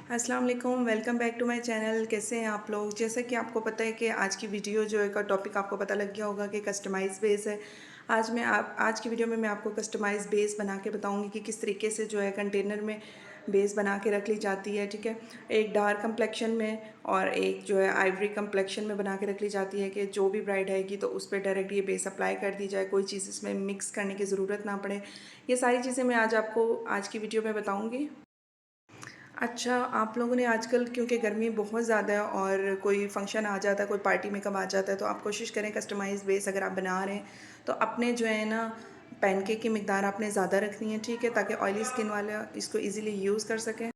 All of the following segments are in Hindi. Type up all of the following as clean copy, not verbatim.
अस्सलाम वालेकुम, welcome back to my channel. कैसे हैं आप लोग? जैसा कि आपको पता है कि आज की वीडियो जो है का टॉपिक आपको पता लग गया होगा कि कस्टमाइज़ बेस है। आज की वीडियो में मैं आपको कस्टमाइज़ बेस बना के बताऊंगी कि किस तरीके से जो है कंटेनर में बेस बना के रख ली जाती है। ठीक है, एक डार्क कम्प्लेक्शन में और एक जो है आइवरी कम्प्लेक्शन में बना के रख ली जाती है कि जो भी ब्राइड आएगी तो उस पर डायरेक्ट ये बेस अप्लाई कर दी जाए, कोई चीज़ इसमें मिक्स करने की ज़रूरत ना पड़े। ये सारी चीज़ें मैं आज आपको आज की वीडियो में बताऊँगी। अच्छा, आप लोगों ने आजकल क्योंकि गर्मी बहुत ज़्यादा है और कोई फंक्शन आ जाता है, कोई पार्टी मेकअप आ जाता है, तो आप कोशिश करें कस्टमाइज़ बेस अगर आप बना रहे हैं तो अपने जो है ना पैनकेक की मिकदार आपने ज़्यादा रखनी है। ठीक है, ताकि ऑयली स्किन वाले इसको इजीली यूज़ कर सकें।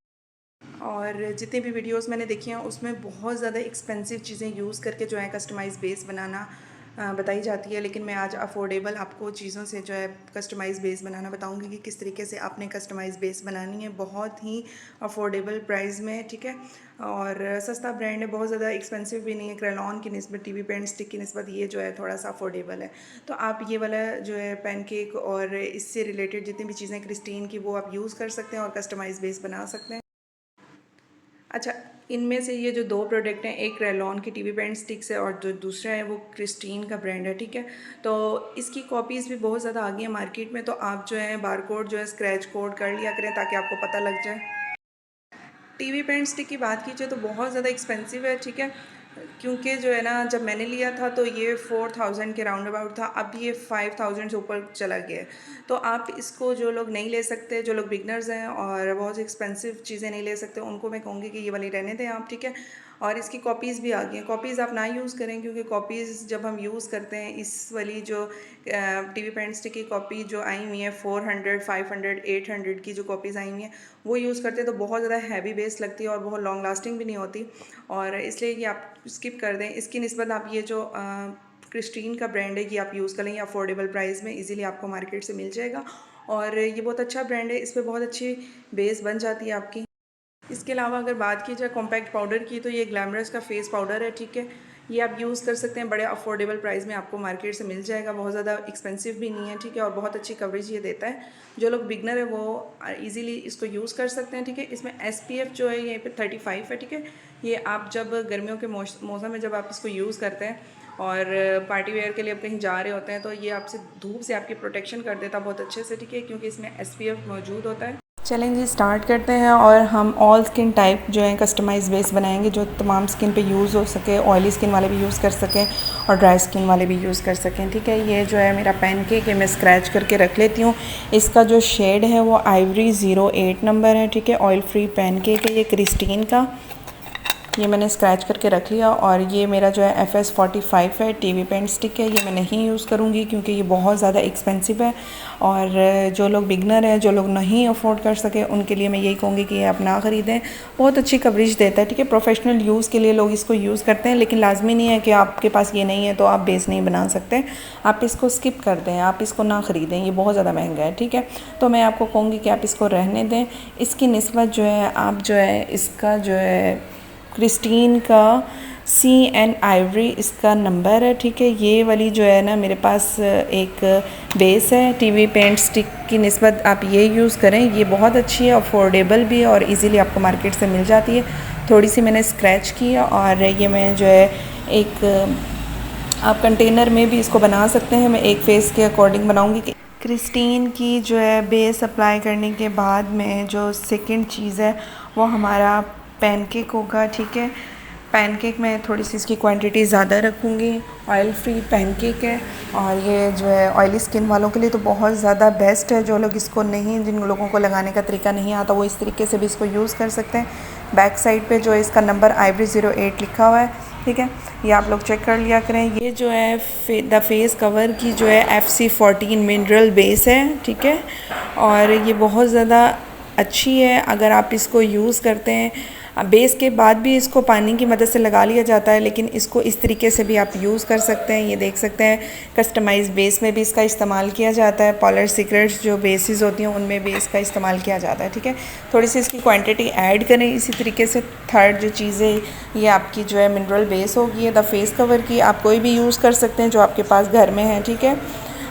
और जितनी भी वीडियोस मैंने देखी हैं उसमें बहुत ज़्यादा एक्सपेंसिव चीज़ें यूज़ करके जो है कस्टमाइज़ बेस बनाना बताई जाती है, लेकिन मैं आज अफोर्डेबल आपको चीज़ों से जो है कस्टमाइज़ बेस बनाना बताऊंगी कि किस तरीके से आपने कस्टमाइज़ बेस बनानी है, बहुत ही अफोर्डेबल प्राइस में। ठीक है, और सस्ता ब्रांड है, बहुत ज़्यादा एक्सपेंसिव भी नहीं है। क्रेलॉन की निस्बत, टीवी पेन स्टिक की निस्बत ये जो है थोड़ा सा अफोर्डेबल है। तो आप ये वाला जो है पैनकेक और इससे रिलेटेड जितनी भी चीज़ें क्रिस्टीन की वो आप यूज़ कर सकते हैं और कस्टमाइज़ बेस बना सकते हैं। अच्छा, इनमें से ये जो दो प्रोडक्ट हैं, एक रेलॉन की टीवी पेंट स्टिक्स है और जो दूसरा है वो क्रिस्टीन का ब्रांड है। ठीक है, तो इसकी कॉपीज़ भी बहुत ज़्यादा आ गई हैं मार्केट में, तो आप जो है बारकोड जो है स्क्रैच कोड कर लिया करें ताकि आपको पता लग जाए। टीवी पेंट स्टिक की बात कीजिए तो बहुत ज़्यादा एक्सपेंसिव है। ठीक है, क्योंकि जो है ना जब मैंने लिया था तो ये 4000 के राउंड अबाउट था, अब ये 5000 से ऊपर चला गया है। तो आप इसको, जो लोग नहीं ले सकते, जो लोग बिगनर्स हैं और बहुत एक्सपेंसिव चीज़ें नहीं ले सकते, उनको मैं कहूँगी कि ये वाली रहने दें आप। ठीक है, और इसकी कॉपीज़ भी आ गई हैं। कॉपीज़ आप ना यूज़ करें, क्योंकि कॉपीज़ जब हम यूज़ करते हैं, इस वाली जो टीवी पेंट स्टिक की कॉपी जो आई हुई है 400, 500, 800 की जो कॉपीज़ आई हुई हैं वो यूज़ करते हैं तो बहुत ज़्यादा हैवी बेस लगती है और बहुत लॉन्ग लास्टिंग भी नहीं होती, और इसलिए कि आप स्किप कर दें। इसकी निस्बत आप ये जो क्रिस्टीन का ब्रांड है ये आप यूज़ कर लें, अफोर्डेबल प्राइस में इजीली आपको मार्केट से मिल जाएगा, और ये बहुत अच्छा ब्रांड है। इस पर बहुत अच्छी बेस बन जाती है आपकी। इसके अलावा अगर बात की जाए कॉम्पैक्ट पाउडर की, तो ये ग्लैमरस का फेस पाउडर है। ठीक है, ये आप यूज़ कर सकते हैं, बड़े अफोर्डेबल प्राइस में आपको मार्केट से मिल जाएगा, बहुत ज़्यादा एक्सपेंसिव भी नहीं है। ठीक है, और बहुत अच्छी कवरेज ये देता है। जो लोग बिगनर है वो इजीली इसको यूज़ कर सकते हैं। ठीक है, इसमें SPF जो है यहीं पे 35 है। ठीक है, ये आप जब गर्मियों के मौसम में जब आप इसको यूज़ करते हैं और पार्टी वेयर के लिए आप कहीं जा रहे होते हैं तो ये आपसे धूप से आपकी प्रोटेक्शन कर देता है बहुत अच्छे से। ठीक है, क्योंकि इसमें SPF मौजूद होता है। चलें जी, स्टार्ट करते हैं, और हम ऑल स्किन टाइप जो है कस्टमाइज बेस बनाएंगे जो तमाम स्किन पे यूज़ हो सके, ऑयली स्किन वाले भी यूज़ कर सकें और ड्राई स्किन वाले भी यूज़ कर सकें। ठीक है, ये जो है मेरा पैनकेक है, मैं स्क्रैच करके रख लेती हूँ। इसका जो शेड है वो आइवरी 08 नंबर है। ठीक है, ऑयल फ्री पैनकेक है ये क्रिस्टीन का। ये मैंने स्क्रैच करके रख लिया, और ये मेरा जो है FS 45 है, टीवी पेंट स्टिक है। ये मैं नहीं यूज़ करूँगी क्योंकि ये बहुत ज़्यादा एक्सपेंसिव है, और जो लोग बिगनर हैं, जो लोग नहीं अफोर्ड कर सके, उनके लिए मैं यही कहूँगी कि ये आप ना ख़रीदें। बहुत अच्छी कवरेज देता है। ठीक है, प्रोफेशनल यूज़ के लिए लोग इसको यूज़ करते हैं, लेकिन लाजमी नहीं है कि आपके पास ये नहीं है तो आप बेस नहीं बना सकते। आप इसको स्किप कर दें, आप इसको ना ख़रीदें, ये बहुत ज़्यादा महंगा है। ठीक है, तो मैं आपको कहूँगी कि आप इसको रहने दें। इसकी निस्बत जो है आप जो है इसका जो है क्रिस्टीन का CN आइवरी इसका नंबर है। ठीक है, ये वाली जो है ना मेरे पास एक बेस है टीवी पेंट स्टिक की निस्बत आप ये यूज़ करें, ये बहुत अच्छी है, अफोर्डेबल भी है और इजीली आपको मार्केट से मिल जाती है। थोड़ी सी मैंने स्क्रैच की, और ये मैं जो है एक आप कंटेनर में भी इसको बना सकते हैं। मैं एक फेस के अकॉर्डिंग बनाऊँगी। क्रिस्टीन की जो है बेस अप्लाई करने के बाद में जो सेकंड चीज़ है वो हमारा पैनकेक होगा। ठीक है, पैनकेक में थोड़ी सी इसकी क्वांटिटी ज़्यादा रखूँगी। ऑयल फ्री पैनकेक है, और ये जो है ऑयली स्किन वालों के लिए तो बहुत ज़्यादा बेस्ट है। जो लोग इसको नहीं, जिन लोगों को लगाने का तरीका नहीं आता, वो इस तरीके से भी इसको यूज़ कर सकते हैं। बैक साइड पे जो है इसका नंबर आइवरी 08 लिखा हुआ है। ठीक है, ये आप लोग चेक कर लिया करें। ये जो है द फेस कवर की जो है FC 14 मिनरल बेस है। ठीक है, और ये बहुत ज़्यादा अच्छी है अगर आप इसको यूज़ करते हैं। बेस के बाद भी इसको पानी की मदद से लगा लिया जाता है, लेकिन इसको इस तरीके से भी आप यूज़ कर सकते हैं। ये देख सकते हैं कस्टमाइज बेस में भी इसका इस्तेमाल किया जाता है। पॉलर सीक्रेट्स जो बेसिस होती हैं उनमें भी इसका इस्तेमाल किया जाता है। ठीक है, थोड़ी सी इसकी क्वांटिटी ऐड करें। इसी तरीके से थर्ड जो चीज़ें, ये आपकी जो है मिनरल बेस होगी द फेस कवर की, आप कोई भी यूज़ कर सकते हैं जो आपके पास घर में है। ठीक है,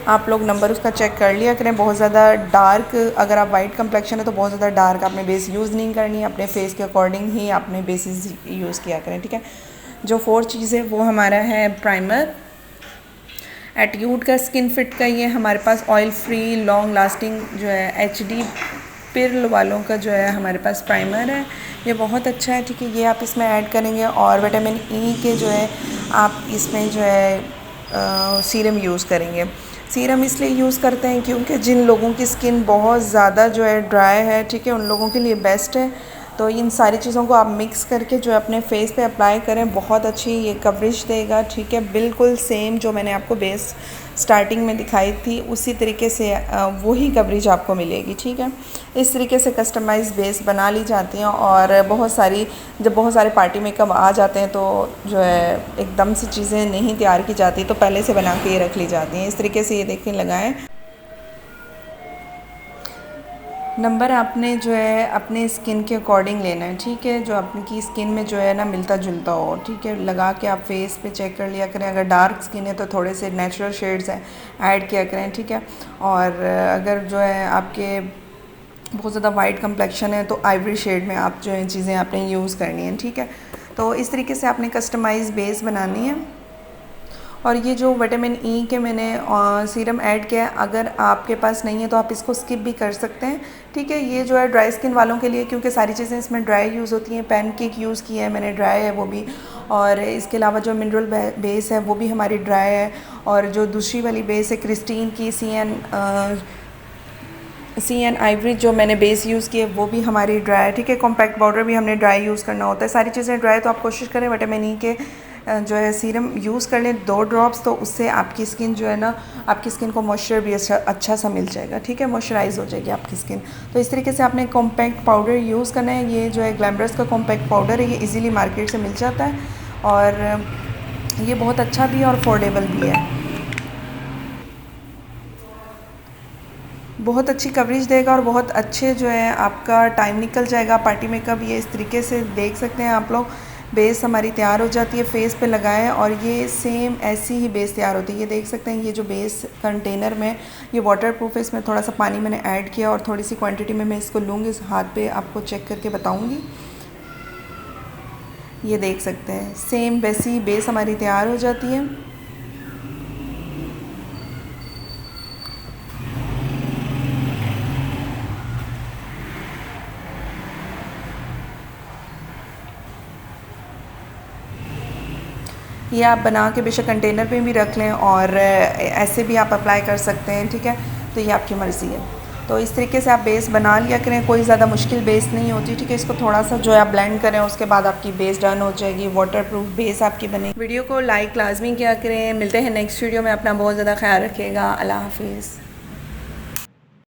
आप लोग नंबर उसका चेक कर लिया करें। बहुत ज़्यादा डार्क, अगर आप वाइट कम्प्लेक्शन है तो बहुत ज़्यादा डार्क आपने बेस यूज़ नहीं करनी है, अपने फेस के अकॉर्डिंग ही आपने बेसिस यूज़ किया करें, ठीक है। जो 4 चीज़ है वो हमारा है प्राइमर, एटीट्यूड का स्किन फिट का ये हमारे पास ऑयल फ्री लॉन्ग लास्टिंग जो है HD पिर्ल वालों का जो है हमारे पास प्राइमर है, ये बहुत अच्छा है, ठीक है। ये आप इसमें ऐड करेंगे। और विटामिन E के जो है आप इसमें जो है सीरम यूज़ करेंगे। सीरम इसलिए यूज़ करते हैं क्योंकि जिन लोगों की स्किन बहुत ज़्यादा जो है ड्राई है, ठीक है, उन लोगों के लिए बेस्ट है। तो इन सारी चीज़ों को आप मिक्स करके जो है अपने फेस पे अप्लाई करें, बहुत अच्छी ये कवरेज देगा, ठीक है। बिल्कुल सेम जो मैंने आपको बेस स्टार्टिंग में दिखाई थी उसी तरीके से वही कवरेज आपको मिलेगी, ठीक है। इस तरीके से कस्टमाइज़ बेस बना ली जाती हैं। और जब बहुत सारे पार्टी मेकअप आ जाते हैं तो जो है एकदम से चीज़ें नहीं तैयार की जाती, तो पहले से बना के ये रख ली जाती हैं। इस तरीके से ये देखें लगाएं। नंबर आपने जो है अपने स्किन के अकॉर्डिंग लेना है, ठीक है, जो आपकी स्किन में जो है ना मिलता जुलता हो, ठीक है। लगा के आप फेस पे चेक कर लिया करें। अगर डार्क स्किन है तो थोड़े से नेचुरल शेड्स हैं ऐड किया करें, ठीक है। और अगर जो है आपके बहुत ज़्यादा वाइट कम्प्लेक्शन है तो आइवरी शेड में आप जो है चीज़ें आपने यूज़ करनी है, ठीक है। तो इस तरीके से आपने कस्टमाइज़ बेस बनानी है। और ये जो विटामिन E के मैंने सीरम ऐड किया है, अगर आपके पास नहीं है तो आप इसको स्किप भी कर सकते हैं, ठीक है। ये जो है ड्राई स्किन वालों के लिए, क्योंकि सारी चीज़ें इसमें ड्राई यूज़ होती हैं। पैनकेक यूज़ किया है मैंने, ड्राई है वो भी। और इसके अलावा जो मिनरल बेस है वो भी हमारी ड्राई है। और जो दूसरी वाली बेस है क्रिस्टीन की CN आइवरी जो मैंने बेस यूज़ की है वो भी हमारी ड्राई है, ठीक है। कॉम्पैक्ट पाउडर भी हमने ड्राई यूज़ करना होता है। सारी चीज़ें ड्राई, तो आप कोशिश करें विटामिन E के जो है सीरम यूज़ कर लें 2 ड्रॉप्स, तो उससे आपकी स्किन जो है ना, आपकी स्किन को मॉइस्चर भी अच्छा सा मिल जाएगा, ठीक है, मॉइस्चराइज हो जाएगी आपकी स्किन। तो इस तरीके से आपने कॉम्पैक्ट पाउडर यूज़ करना है। ये जो है ग्लैमरस का कॉम्पैक्ट पाउडर है, ये इजीली मार्केट से मिल जाता है और ये बहुत अच्छा भी है और अफोर्डेबल भी है। बहुत अच्छी कवरेज देगा और बहुत अच्छे जो है आपका टाइम निकल जाएगा पार्टी मेकअप। ये इस तरीके से देख सकते हैं आप लोग। बेस हमारी तैयार हो जाती है, फेस पे लगाएं और ये सेम ऐसी ही बेस तैयार होती है। ये देख सकते हैं, ये जो बेस कंटेनर में ये वाटर प्रूफ है, इसमें थोड़ा सा पानी मैंने ऐड किया और थोड़ी सी क्वांटिटी में मैं इसको लूँगी, इस हाथ पे आपको चेक करके बताऊँगी। ये देख सकते हैं सेम वैसी बेस हमारी तैयार हो जाती है। ये आप बना के बेशक कंटेनर पे भी रख लें और ऐसे भी आप अप्लाई कर सकते हैं, ठीक है। तो ये आपकी मर्ज़ी है। तो इस तरीके से आप बेस बना लिया करें, कोई ज़्यादा मुश्किल बेस नहीं होती, ठीक है। इसको थोड़ा सा जो है आप ब्लेंड करें, उसके बाद आपकी बेस डन हो जाएगी, वाटरप्रूफ बेस आपकी बनेगी। वीडियो को लाइक लाजमी किया करें। मिलते हैं नेक्स्ट वीडियो में। अपना बहुत ज़्यादा ख्याल रखिएगा। अल्लाह हाफिज़।